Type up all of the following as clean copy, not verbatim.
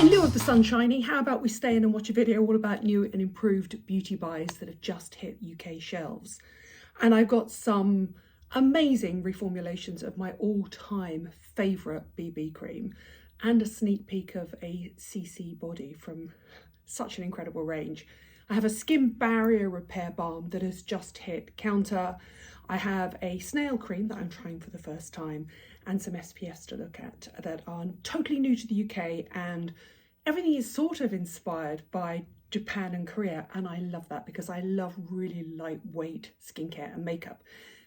In lieu of the sun shining, how about we stay in and watch a video all about new and improved beauty buys that have just hit UK shelves. And I've got some amazing reformulations of my all-time favourite BB cream and a sneak peek of a CC Body from such an incredible range. I have a skin barrier repair balm that has just hit counter. I have a snail cream that I'm trying for the first time and some SPFs to look at that are totally new to the UK, and everything is sort of inspired by Japan and Korea, and I love that because I love really lightweight skincare and makeup.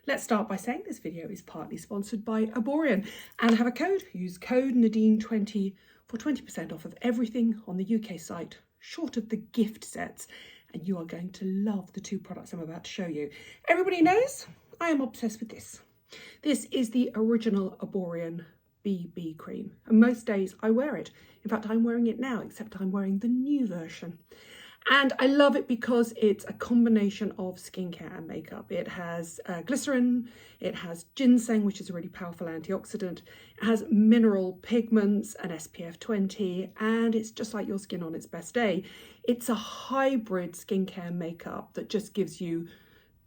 Let's start by saying this video is partly sponsored by Erborian, and I have a code. Use code Nadine20 for 20% off of everything on the UK site, short of the gift sets, and you are going to love the two products I'm about to show you. Everybody knows I am obsessed with this. This is the original Erborian BB cream, and most days I wear it. In fact, I'm wearing it now, except I'm wearing the new version. And I love it because it's a combination of skincare and makeup. It has glycerin, it has ginseng, which is a really powerful antioxidant, it has mineral pigments and SPF 20, and it's just like your skin on its best day. It's a hybrid skincare makeup that just gives you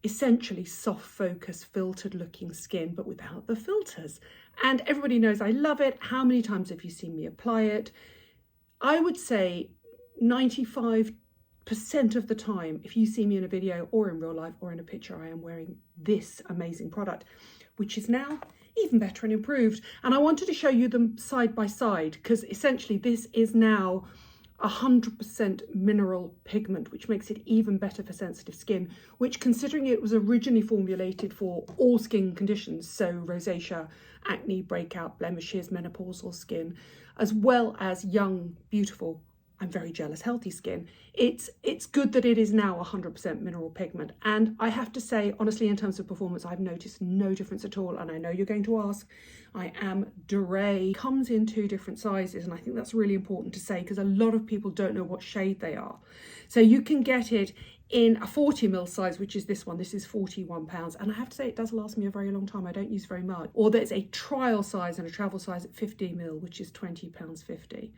essentially soft focus, filtered looking skin, but without the filters. And everybody knows I love it. How many times have you seen me apply it? I would say 95% of the time, if you see me in a video or in real life or in a picture, I am wearing this amazing product, which is now even better and improved. And I wanted to show you them side by side because essentially this is now 100% mineral pigment, which makes it even better for sensitive skin, which, considering it was originally formulated for all skin conditions, so rosacea, acne, breakout, blemishes, menopausal skin, as well as young, beautiful, I'm very jealous, healthy skin, it's good that it is now 100% mineral pigment. And I have to say, honestly, in terms of performance, I've noticed no difference at all. And I know you're going to ask, I am Durée. Comes in 2 different sizes, and I think that's really important to say because a lot of people don't know what shade they are. So you can get it in a 40ml size, which is this one. This is £41, and I have to say it does last me a very long time. I don't use very much. Or there's a trial size and a travel size at 50ml, which is £20.50.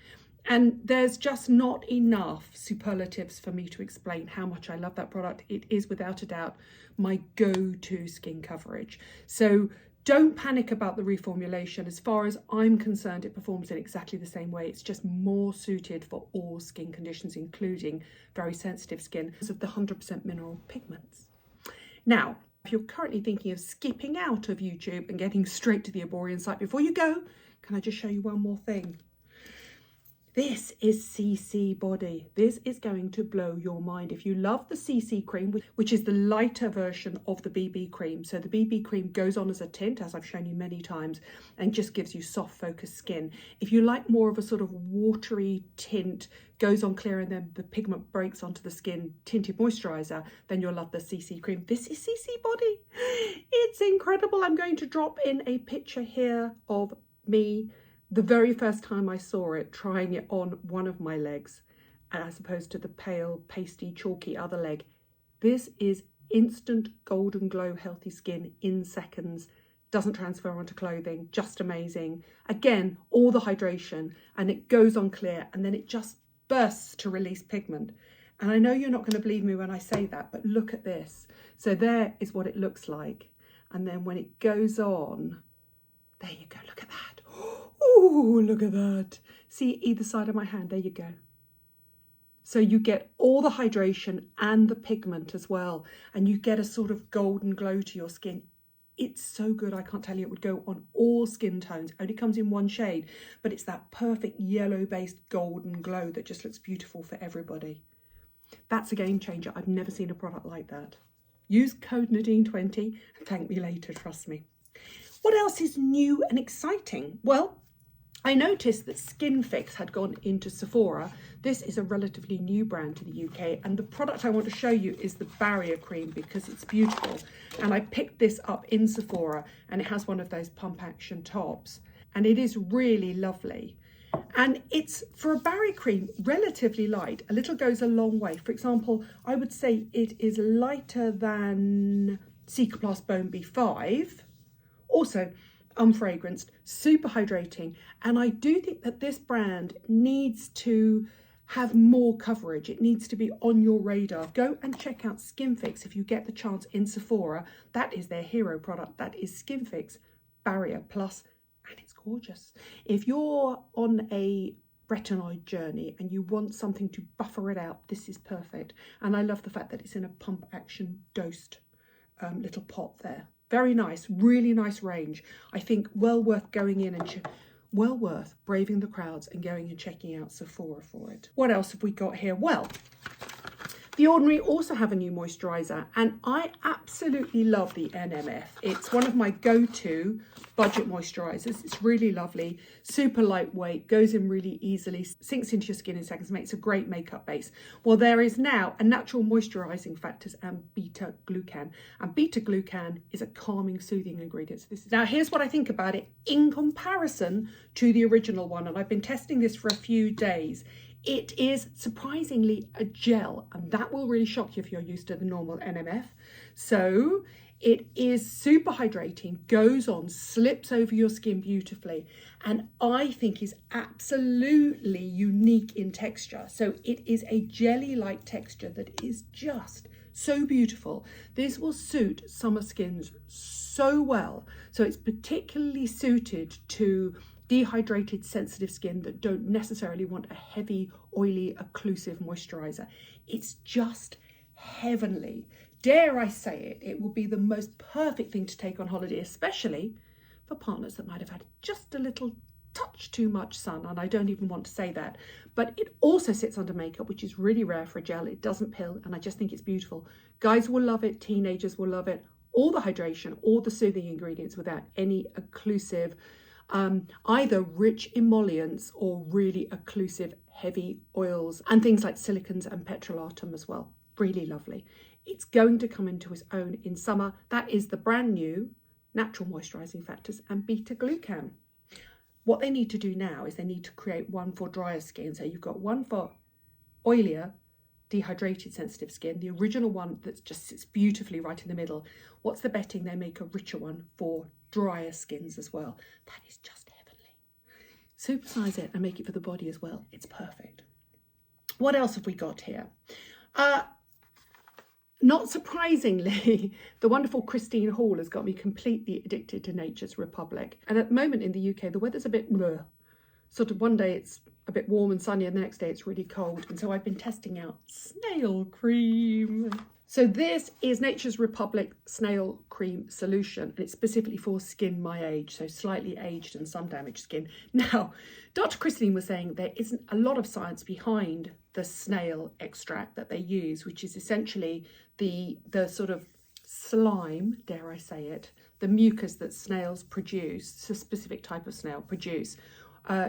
And there's just not enough superlatives for me to explain how much I love that product. It is without a doubt my go-to skin coverage. So don't panic about the reformulation. As far as I'm concerned, it performs in exactly the same way. It's just more suited for all skin conditions, including very sensitive skin, because of the 100% mineral pigments. Now, if you're currently thinking of skipping out of YouTube and getting straight to the Erborian site, before you go, can I just show you one more thing? This is CC Body. This is going to blow your mind. If you love the CC cream, which is the lighter version of the BB cream, so the BB cream goes on as a tint, as I've shown you many times, and just gives you soft focused skin. If you like more of a sort of watery tint, goes on clear and then the pigment breaks onto the skin, tinted moisturizer, then you'll love the CC cream. This is CC Body. It's incredible. I'm going to drop in a picture here of me the very first time I saw it, trying it on one of my legs, as opposed to the pale, pasty, chalky other leg. This is instant golden glow, healthy skin in seconds. Doesn't transfer onto clothing, just amazing. Again, all the hydration, and it goes on clear, and then it just bursts to release pigment. And I know you're not going to believe me when I say that, but look at this. So there is what it looks like. And then when it goes on, there you go, look at that. Oh, look at that. See either side of my hand, there you go. So you get all the hydration and the pigment as well, and you get a sort of golden glow to your skin. It's so good, I can't tell you. It would go on all skin tones. It only comes in one shade, but it's that perfect yellow-based golden glow that just looks beautiful for everybody. That's a game changer. I've never seen a product like that. Use code Nadine20 and thank me later, trust me. What else is new and exciting? Well, I noticed that Skinfix had gone into Sephora. This is a relatively new brand to the UK, and the product I want to show you is the barrier cream because it's beautiful. And I picked this up in Sephora, and it has one of those pump action tops, and it is really lovely. And it's, for a barrier cream, relatively light. A little goes a long way. For example, I would say it is lighter than Cicaplast Bone B5. Also, unfragranced, super hydrating. And I do think that this brand needs to have more coverage. It needs to be on your radar. Go and check out Skinfix if you get the chance in Sephora. That is their hero product. That is Skinfix Barrier Plus, and it's gorgeous. If you're on a retinoid journey and you want something to buffer it out, this is perfect. And I love the fact that it's in a pump action dosed little pot there. Very nice, really nice range. I think well worth going in and well worth braving the crowds and going and checking out Sephora for it. What else have we got here? Well, The Ordinary also have a new moisturizer, and I absolutely love the NMF. It's one of my go-to budget moisturizers. It's really lovely, super lightweight, goes in really easily, sinks into your skin in seconds, makes a great makeup base. Well, there is now a natural moisturizing factors and beta glucan, and beta glucan is a calming, soothing ingredient. So now here's what I think about it in comparison to the original one, and I've been testing this for a few days. It is surprisingly a gel, and that will really shock you if you're used to the normal NMF. So it is super hydrating, goes on, slips over your skin beautifully, and I think is absolutely unique in texture. So it is a jelly-like texture that is just so beautiful. This will suit summer skins so well. So it's particularly suited to dehydrated, sensitive skin that don't necessarily want a heavy, oily, occlusive moisturizer. It's just heavenly. Dare I say it, it will be the most perfect thing to take on holiday, especially for partners that might have had just a little touch too much sun, and I don't even want to say that. But it also sits under makeup, which is really rare for a gel. It doesn't pill, and I just think it's beautiful. Guys will love it, teenagers will love it. All the hydration, all the soothing ingredients without any occlusive either rich emollients or really occlusive heavy oils, and things like silicons and petrolatum as well. Really lovely. It's going to come into its own in summer. That is the brand new natural moisturizing factors and beta glucan. What they need to do now is they need to create one for drier skin. So you've got one for oilier, dehydrated, sensitive skin, the original one that just sits beautifully right in the middle. What's the betting? They make a richer one for drier skins as well. That is just heavenly. Supersize it and make it for the body as well. It's perfect. What else have we got here? Not surprisingly, the wonderful Christine Hall has got me completely addicted to Nature's Republic. And at the moment in the UK, the weather's a bit bleh. Sort of one day it's a bit warm and sunny and the next day it's really cold. And so I've been testing out snail cream. So this is Nature's Republic Snail Cream Solution, and it's specifically for skin my age, so slightly aged and sun-damaged skin. Now, Dr. Christine was saying there isn't a lot of science behind the snail extract that they use, which is essentially the sort of slime, dare I say it, the mucus that snails produce, it's a specific type of snail produce,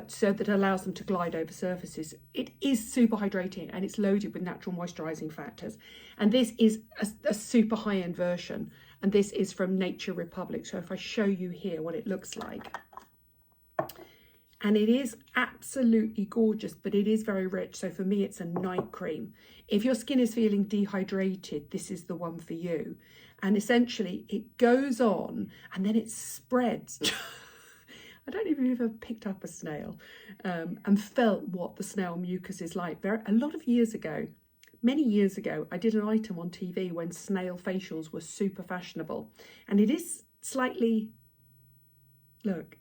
so that allows them to glide over surfaces. It is super hydrating and it's loaded with natural moisturizing factors. And this is a super high-end version. And this is from Nature Republic. So if I show you here what it looks like. And it is absolutely gorgeous, but it is very rich. So for me, it's a night cream. If your skin is feeling dehydrated, this is the one for you. And essentially it goes on and then it spreads. I don't even know if I've picked up a snail and felt what the snail mucus is like. A lot of years ago, many years ago, I did an item on TV when snail facials were super fashionable. And it is slightly, look,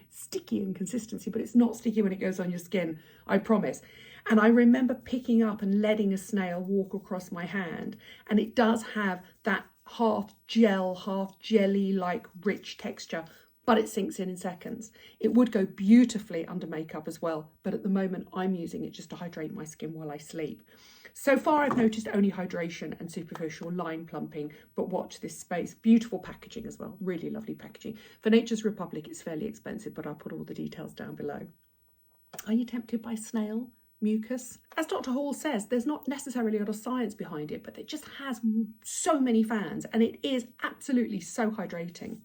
sticky in consistency, but it's not sticky when it goes on your skin, I promise. And I remember picking up and letting a snail walk across my hand. And it does have that half gel, half jelly-like rich texture, but it sinks in seconds. It would go beautifully under makeup as well, but at the moment I'm using it just to hydrate my skin while I sleep. So far I've noticed only hydration and superficial line plumping, but watch this space. Beautiful packaging as well, really lovely packaging. For Nature's Republic it's fairly expensive, but I'll put all the details down below. Are you tempted by snail mucus? As Dr. Hall says, there's not necessarily a lot of science behind it, but it just has so many fans and it is absolutely so hydrating.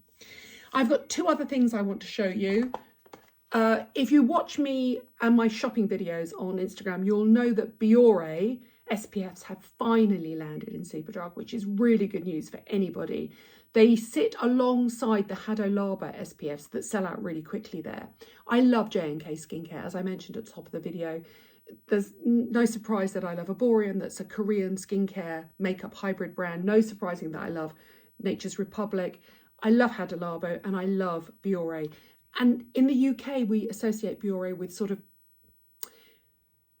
I've got two other things I want to show you. If you watch me and my shopping videos on Instagram, you'll know that Biore SPFs have finally landed in Superdrug, which is really good news for anybody. They sit alongside the Hado Labo SPFs that sell out really quickly there. I love J&K Skincare, as I mentioned at the top of the video. There's no surprise that I love Erborian, that's a Korean skincare makeup hybrid brand. No surprising that I love Nature's Republic. I love Hado Labo and I love Biore. And in the UK, we associate Biore with sort of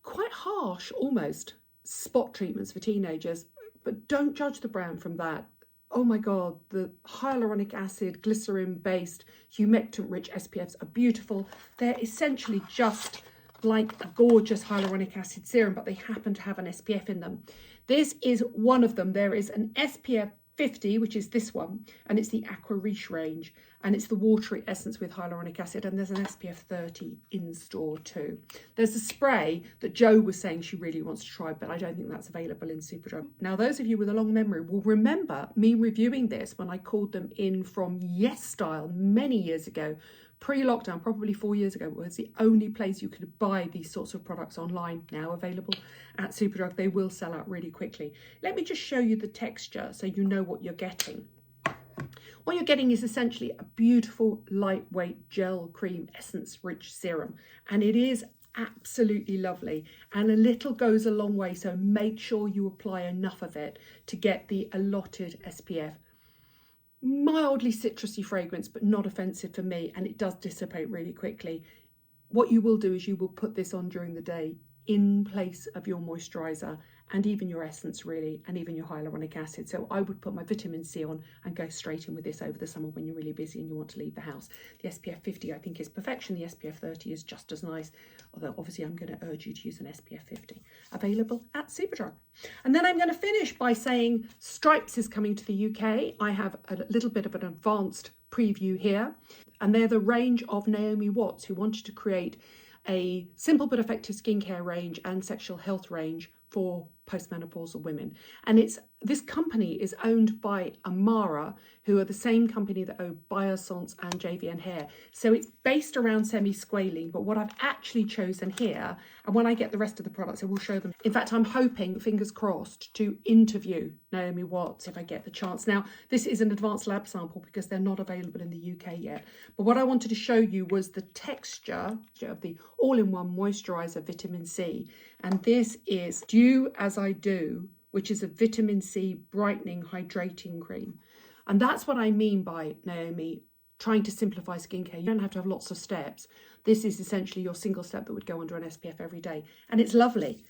quite harsh, almost, spot treatments for teenagers. But don't judge the brand from that. Oh my God, the hyaluronic acid, glycerin-based, humectant-rich SPFs are beautiful. They're essentially just like a gorgeous hyaluronic acid serum, but they happen to have an SPF in them. This is one of them. There is an SPF 50, which is this one, and it's the Aqua Riche range, and it's the watery essence with hyaluronic acid, and there's an SPF 30 in store too. There's a spray that Jo was saying she really wants to try, but I don't think that's available in Superdrug. Now, those of you with a long memory will remember me reviewing this when I called them in from Yes Style many years ago. Pre-lockdown, probably 4 years ago, was the only place you could buy these sorts of products online. Now available at Superdrug. They will sell out really quickly. Let me just show you the texture so you know what you're getting. What you're getting is essentially a beautiful lightweight gel cream essence rich serum, and it is absolutely lovely, and a little goes a long way, so make sure you apply enough of it to get the allotted SPF. Mildly citrusy fragrance, but not offensive for me, and it does dissipate really quickly. What you will do is you will put this on during the day in place of your moisturizer and even your essence really, and even your hyaluronic acid. So I would put my vitamin C on and go straight in with this over the summer when you're really busy and you want to leave the house. The SPF 50 I think is perfection. The SPF 30 is just as nice, although obviously I'm going to urge you to use an SPF 50. Available at Superdrug. And then I'm going to finish by saying Stripes is coming to the UK. I have a little bit of an advanced preview here, and they're the range of Naomi Watts, who wanted to create a simple but effective skincare range and sexual health range for postmenopausal women. And this company is owned by Amara, who are the same company that own Biossance and JVN Hair. So it's based around semi-squalene, but what I've actually chosen here, and when I get the rest of the products, I will show them. In fact, I'm hoping, fingers crossed, to interview Naomi Watts if I get the chance. Now, this is an advanced lab sample because they're not available in the UK yet. But what I wanted to show you was the texture of the all-in-one moisturizer vitamin C. And this is Do As I Do, which is a vitamin C brightening hydrating cream. And that's what I mean by, Naomi, trying to simplify skincare. You don't have to have lots of steps. This is essentially your single step that would go under an SPF every day. And it's lovely.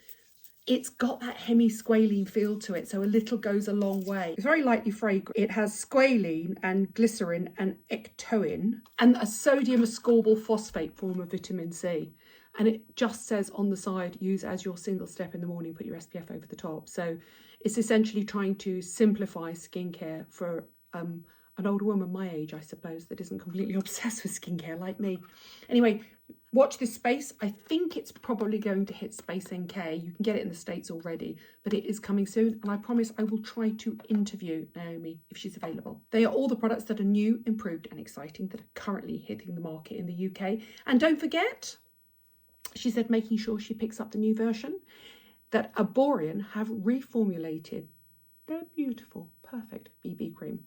It's got that hemisqualene feel to it, so a little goes a long way. It's very lightly fragrant. It has squalene and glycerin and ectoin and a sodium ascorbate phosphate form of vitamin C. And it just says on the side, use as your single step in the morning, put your SPF over the top. So it's essentially trying to simplify skincare for an older woman my age, I suppose, that isn't completely obsessed with skincare like me. Anyway, watch this space. I think it's probably going to hit Space NK. You can get it in the States already, but it is coming soon. And I promise I will try to interview Naomi if she's available. They are all the products that are new, improved and exciting that are currently hitting the market in the UK. And don't forget, she said, making sure she picks up the new version, that Erborian have reformulated their beautiful, perfect BB cream.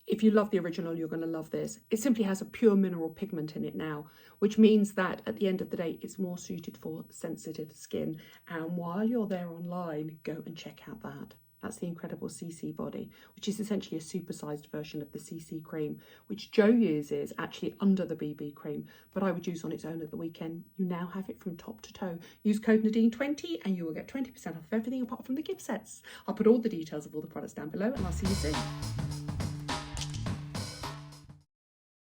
If you love the original, you're going to love this. It simply has a pure mineral pigment in it now, which means that at the end of the day, it's more suited for sensitive skin. And while you're there online, go and check out that. That's the incredible CC Body, which is essentially a supersized version of the CC cream, which Jo uses actually under the BB cream, but I would use on its own at the weekend. You now have it from top to toe. Use code Nadine20 and you will get 20% off everything apart from the gift sets. I'll put all the details of all the products down below and I'll see you soon.